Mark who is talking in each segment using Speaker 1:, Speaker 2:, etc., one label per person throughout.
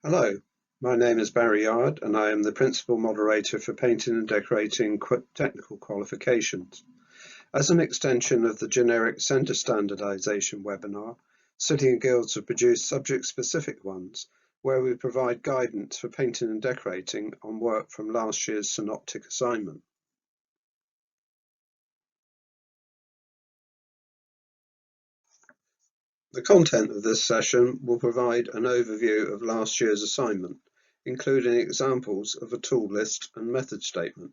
Speaker 1: Hello, my name is Barry Yard and I am the Principal Moderator for Painting and Decorating Technical Qualifications. As an extension of the generic Centre Standardisation webinar, City and Guilds have produced subject-specific ones where we provide guidance for painting and decorating on work from last year's synoptic assignment. The content of this session will provide an overview of last year's assignment, including examples of a tool list and method statement,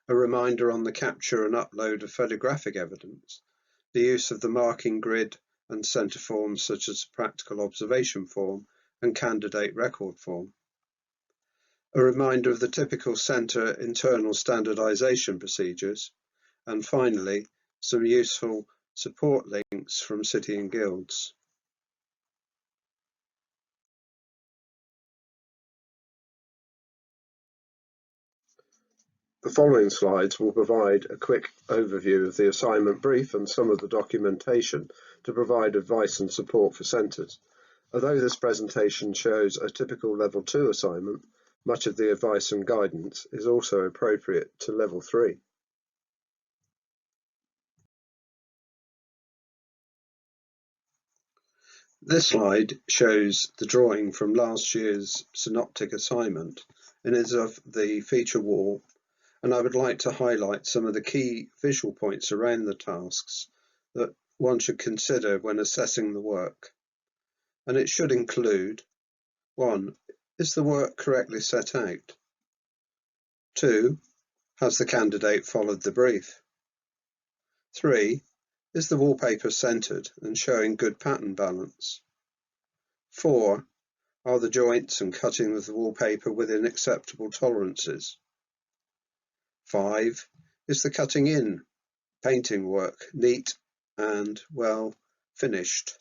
Speaker 1: a reminder on the capture and upload of photographic evidence, the use of the marking grid and centre forms such as practical observation form and candidate record form, a reminder of the typical centre internal standardisation procedures, and finally, some useful support links from City and Guilds. The following slides will provide a quick overview of the assignment brief and some of the documentation to provide advice and support for centres. Although this presentation shows a typical Level 2 assignment, much of the advice and guidance is also appropriate to Level 3. This slide shows the drawing from last year's synoptic assignment and is of the feature wall, and I would like to highlight some of the key visual points around the tasks that one should consider when assessing the work. And it should include: 1. Is the work correctly set out? 2. Has the candidate followed the brief? 3. Is the wallpaper centered and showing good pattern balance? 4. Are the joints and cutting of the wallpaper within acceptable tolerances? 5. Is the cutting in painting work neat and well finished?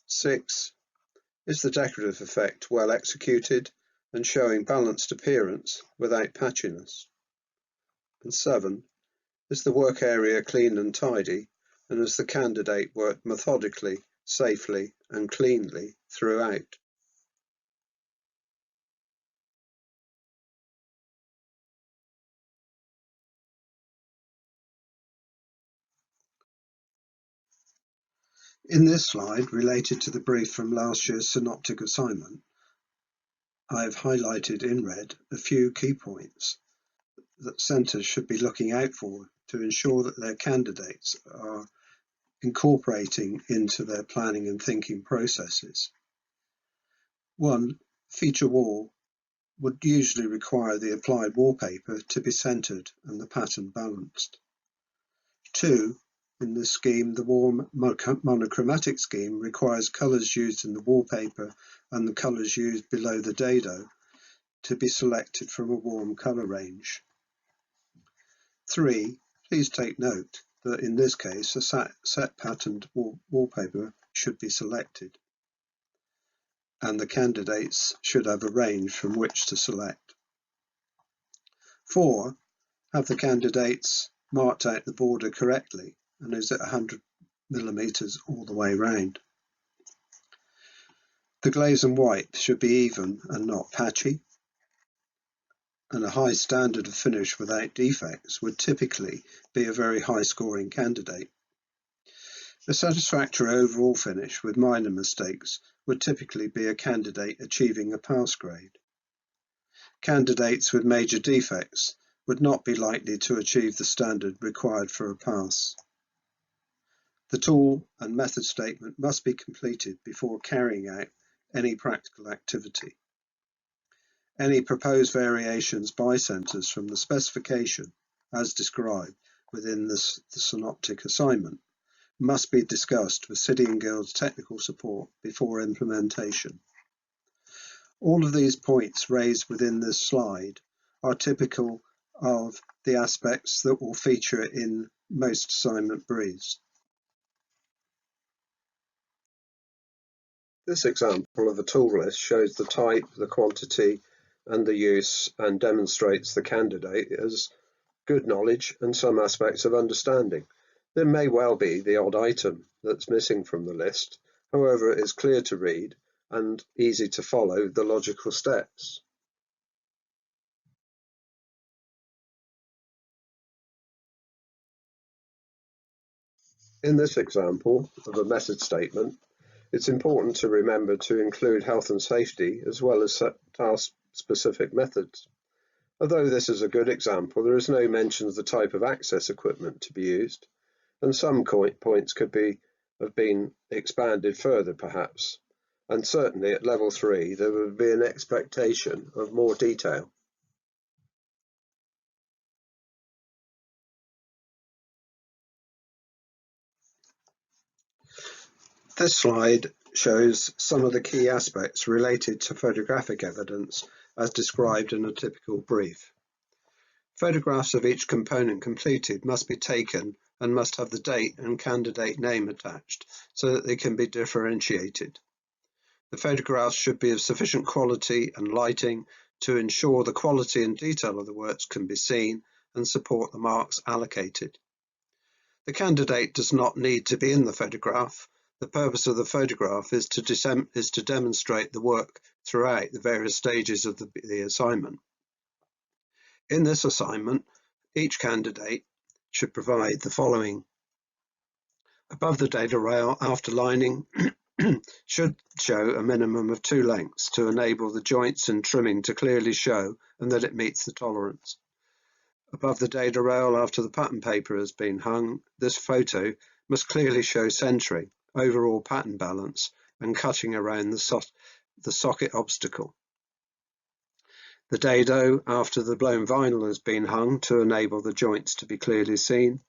Speaker 1: 6. Is the decorative effect well executed and showing balanced appearance without patchiness? And 7. Is the work area clean and tidy, and has the candidate worked methodically, safely and cleanly throughout? In this slide, related to the brief from last year's synoptic assignment, I have highlighted in red a few key points that centres should be looking out for to ensure that their candidates are incorporating into their planning and thinking processes. 1. Feature wall would usually require the applied wallpaper to be centered and the pattern balanced. 2. In this scheme, the warm monochromatic scheme requires colours used in the wallpaper and the colours used below the dado to be selected from a warm colour range. 3. Please take note that in this case a set patterned wallpaper should be selected, and the candidates should have a range from which to select. 4. Have the candidates marked out the border correctly, and is it 100 millimeters all the way round? The glaze and white should be even and not patchy, and a high standard of finish without defects would typically be a very high scoring candidate. A satisfactory overall finish with minor mistakes would typically be a candidate achieving a pass grade. Candidates with major defects would not be likely to achieve the standard required for a pass. The tool and method statement must be completed before carrying out any practical activity. Any proposed variations by centres from the specification as described within the synoptic assignment must be discussed with City and Guilds technical support before implementation. All of these points raised within this slide are typical of the aspects that will feature in most assignment briefs. This example of a tool list shows the type, the quantity, and the use, and demonstrates the candidate has good knowledge and some aspects of understanding. There may well be the odd item that's missing from the list, however it is clear to read and easy to follow the logical steps. In this example of a method statement, it's important to remember to include health and safety as well as task-specific methods. Although this is a good example, there is no mention of the type of access equipment to be used, and some points could have been expanded further perhaps, and certainly at level 3 there would be an expectation of more detail. This slide shows some of the key aspects related to photographic evidence as described in a typical brief. Photographs of each component completed must be taken and must have the date and candidate name attached so that they can be differentiated. The photographs should be of sufficient quality and lighting to ensure the quality and detail of the works can be seen and support the marks allocated. The candidate does not need to be in the photograph. The purpose of the photograph is to demonstrate the work throughout the various stages of the assignment. In this assignment, each candidate should provide the following. Above the data rail, after lining, should show a minimum of 2 lengths to enable the joints and trimming to clearly show and that it meets the tolerance. Above the data rail, after the pattern paper has been hung, this photo must clearly show centering, overall pattern balance, and cutting around the socket obstacle. The dado after the blown vinyl has been hung to enable the joints to be clearly seen,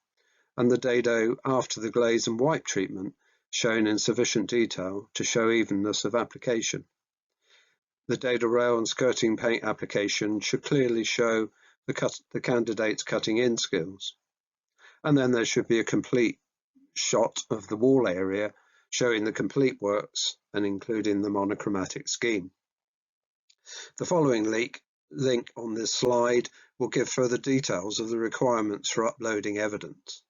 Speaker 1: and the dado after the glaze and wipe treatment shown in sufficient detail to show evenness of application. The dado rail and skirting paint application should clearly show the candidate's cutting in skills. And then there should be a complete shot of the wall area showing the complete works and including the monochromatic scheme. The following link on this slide will give further details of the requirements for uploading evidence.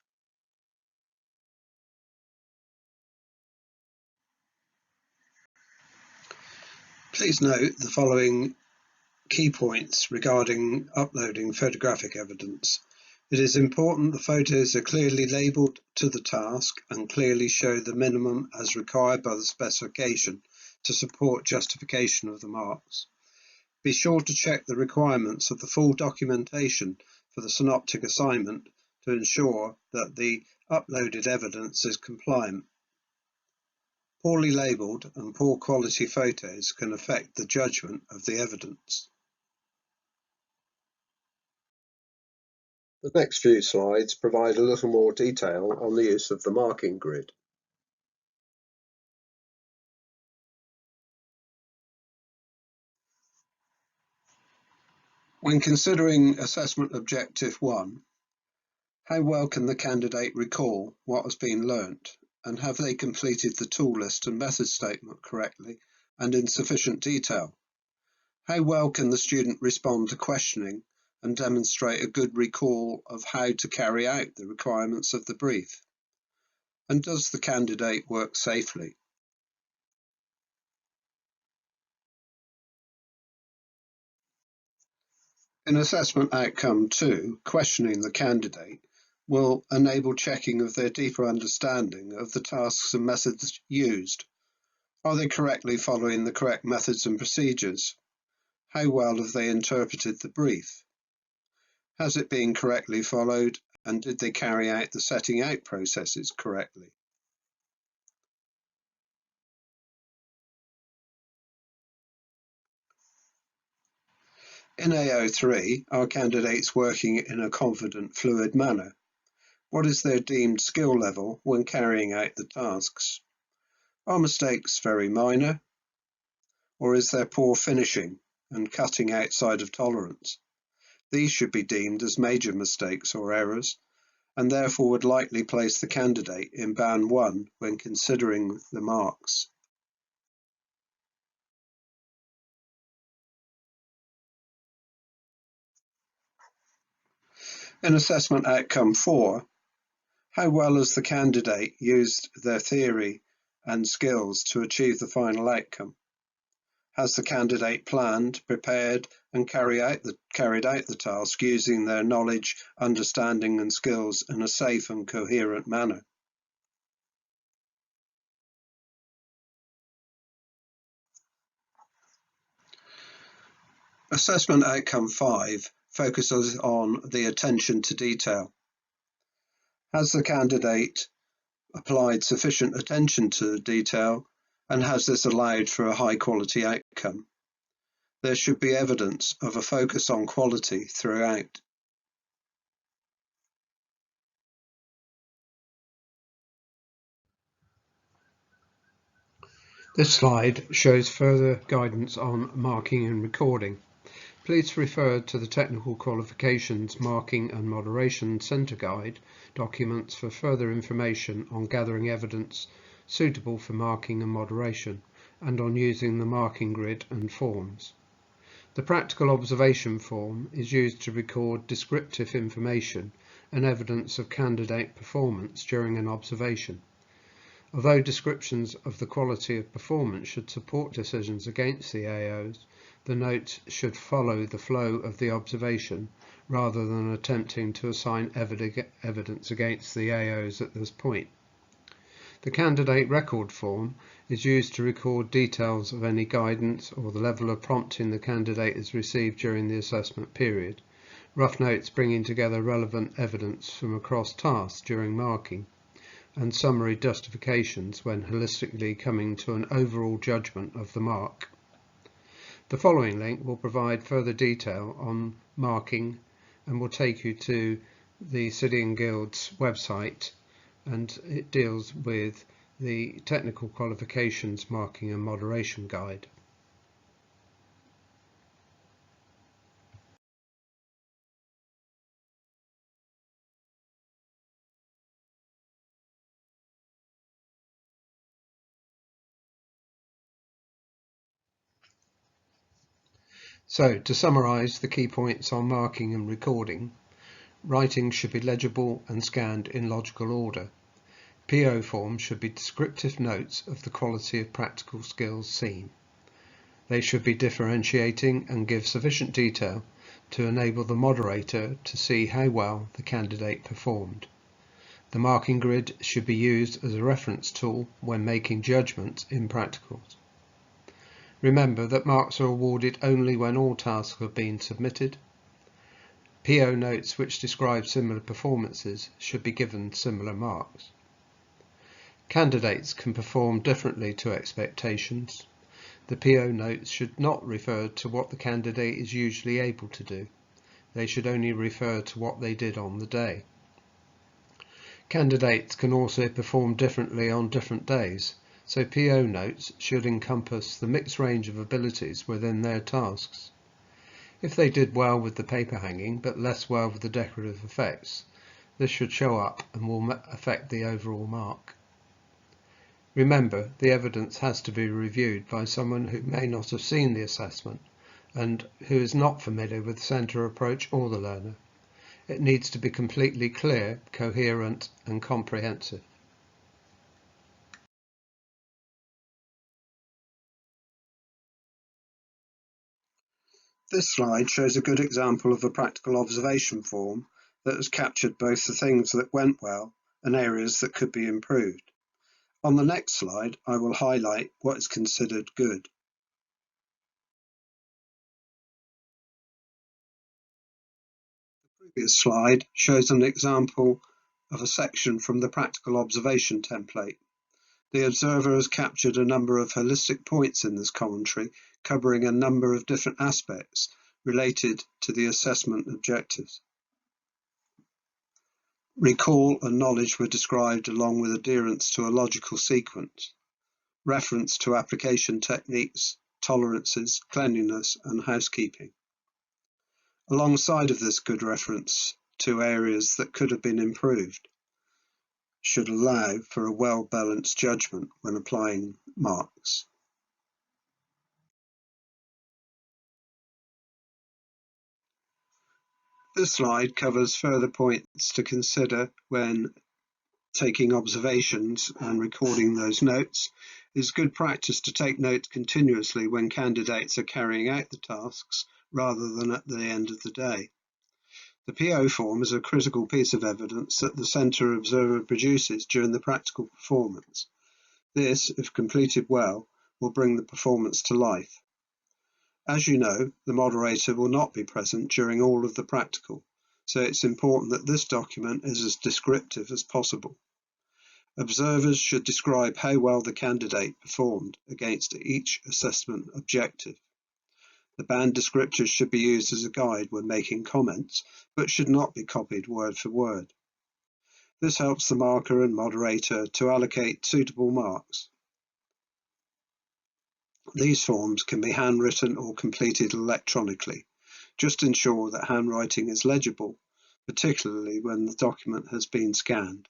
Speaker 1: Please note the following key points regarding uploading photographic evidence. It is important the photos are clearly labelled to the task and clearly show the minimum as required by the specification to support justification of the marks. Be sure to check the requirements of the full documentation for the synoptic assignment to ensure that the uploaded evidence is compliant. Poorly labelled and poor quality photos can affect the judgment of the evidence. The next few slides provide a little more detail on the use of the marking grid. When considering assessment objective 1, how well can the candidate recall what has been learnt, and have they completed the tool list and method statement correctly and in sufficient detail? How well can the student respond to questioning and demonstrate a good recall of how to carry out the requirements of the brief? And does the candidate work safely? In assessment outcome 2, questioning the candidate will enable checking of their deeper understanding of the tasks and methods used. Are they correctly following the correct methods and procedures? How well have they interpreted the brief? Has it been correctly followed, and did they carry out the setting out processes correctly? In AO3, are candidates working in a confident, fluid manner? What is their deemed skill level when carrying out the tasks? Are mistakes very minor? Or is there poor finishing and cutting outside of tolerance? These should be deemed as major mistakes or errors, and therefore would likely place the candidate in band 1 when considering the marks. In assessment outcome 4, how well has the candidate used their theory and skills to achieve the final outcome? Has the candidate planned, prepared and carried out the task using their knowledge, understanding and skills in a safe and coherent manner? Assessment outcome 5 focuses on the attention to detail. Has the candidate applied sufficient attention to detail, and has this allowed for a high quality outcome? There should be evidence of a focus on quality throughout.
Speaker 2: This slide shows further guidance on marking and recording. Please refer to the Technical Qualifications Marking and Moderation Centre Guide documents for further information on gathering evidence suitable for marking and moderation, and on using the marking grid and forms. The Practical Observation form is used to record descriptive information and evidence of candidate performance during an observation. Although descriptions of the quality of performance should support decisions against the AOs, the notes should follow the flow of the observation rather than attempting to assign evidence against the AOs at this point. The candidate record form is used to record details of any guidance or the level of prompting the candidate has received during the assessment period, rough notes bringing together relevant evidence from across tasks during marking, and summary justifications when holistically coming to an overall judgment of the mark. The following link will provide further detail on marking and will take you to the City and Guilds website, and it deals with the Technical Qualifications Marking and Moderation Guide. So, to summarise the key points on marking and recording, writing should be legible and scanned in logical order. PO forms should be descriptive notes of the quality of practical skills seen. They should be differentiating and give sufficient detail to enable the moderator to see how well the candidate performed. The marking grid should be used as a reference tool when making judgments in practicals. Remember that marks are awarded only when all tasks have been submitted. PO notes which describe similar performances should be given similar marks. Candidates can perform differently to expectations. The PO notes should not refer to what the candidate is usually able to do. They should only refer to what they did on the day. Candidates can also perform differently on different days, so PO notes should encompass the mixed range of abilities within their tasks. If they did well with the paper hanging but less well with the decorative effects, this should show up and will affect the overall mark. Remember, the evidence has to be reviewed by someone who may not have seen the assessment and who is not familiar with the centre approach or the learner. It needs to be completely clear, coherent and comprehensive.
Speaker 1: This slide shows a good example of a practical observation form that has captured both the things that went well and areas that could be improved. On the next slide, I will highlight what is considered good. The previous slide shows an example of a section from the practical observation template. The observer has captured a number of holistic points in this commentary, covering a number of different aspects related to the assessment objectives. Recall and knowledge were described along with adherence to a logical sequence, reference to application techniques, tolerances, cleanliness and housekeeping. Alongside of this good reference to areas that could have been improved, should allow for a well-balanced judgment when applying marks. This slide covers further points to consider when taking observations and recording those notes, It's good practice to take notes continuously when candidates are carrying out the tasks rather than at the end of the day. The PO form is a critical piece of evidence that the centre observer produces during the practical performance. This, if completed well, will bring the performance to life. As you know, the moderator will not be present during all of the practical, so it's important that this document is as descriptive as possible. Observers should describe how well the candidate performed against each assessment objective. The band descriptors should be used as a guide when making comments, but should not be copied word for word. This helps the marker and moderator to allocate suitable marks. These forms can be handwritten or completed electronically. Just ensure that handwriting is legible, particularly when the document has been scanned.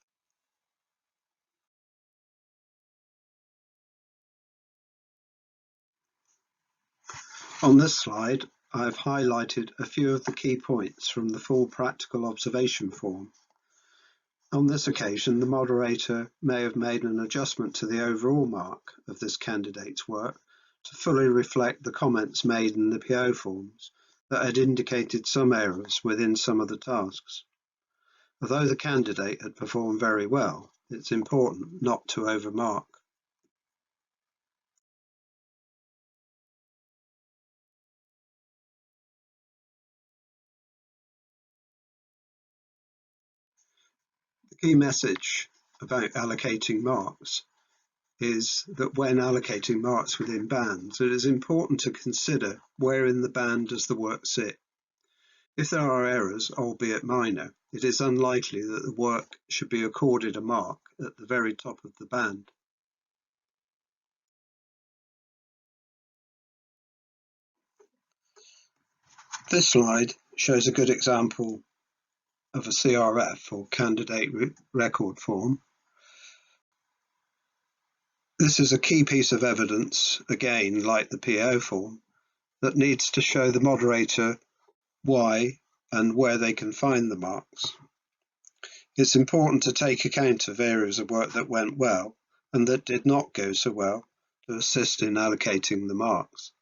Speaker 1: On this slide, I've highlighted a few of the key points from the full practical observation form. On this occasion, the moderator may have made an adjustment to the overall mark of this candidate's work to fully reflect the comments made in the PO forms that had indicated some errors within some of the tasks. Although the candidate had performed very well, it's important not to overmark. The key message about allocating marks is that when allocating marks within bands, it is important to consider where in the band does the work sit. If there are errors, albeit minor, it is unlikely that the work should be accorded a mark at the very top of the band. This slide shows a good example of a CRF, or candidate record form. This is a key piece of evidence, again like the PO form, that needs to show the moderator why and where they can find the marks. It's important to take account of areas of work that went well and that did not go so well to assist in allocating the marks.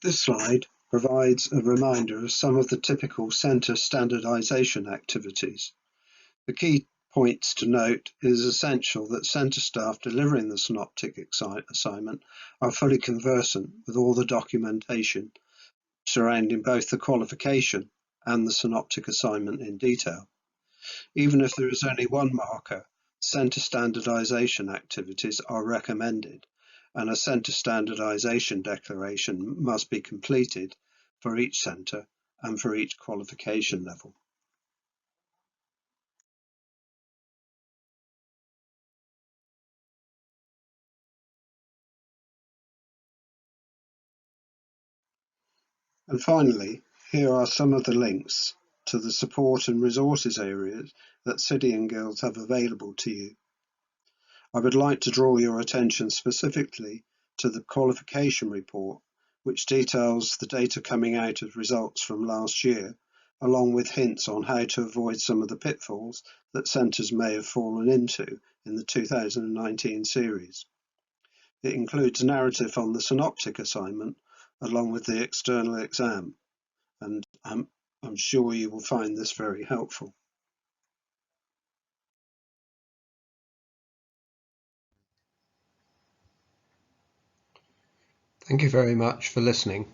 Speaker 1: This slide provides a reminder of some of the typical centre standardisation activities. The key points to note is essential that centre staff delivering the synoptic assignment are fully conversant with all the documentation surrounding both the qualification and the synoptic assignment in detail. Even if there is only one marker, centre standardisation activities are recommended, and a centre standardisation declaration must be completed for each centre and for each qualification level. And finally, here are some of the links to the support and resources areas that City and Guilds have available to you. I would like to draw your attention specifically to the qualification report, which details the data coming out of results from last year, along with hints on how to avoid some of the pitfalls that centres may have fallen into in the 2019 series. It includes narrative on the synoptic assignment, along with the external exam, and I'm sure you will find this very helpful.
Speaker 2: Thank you very much for listening.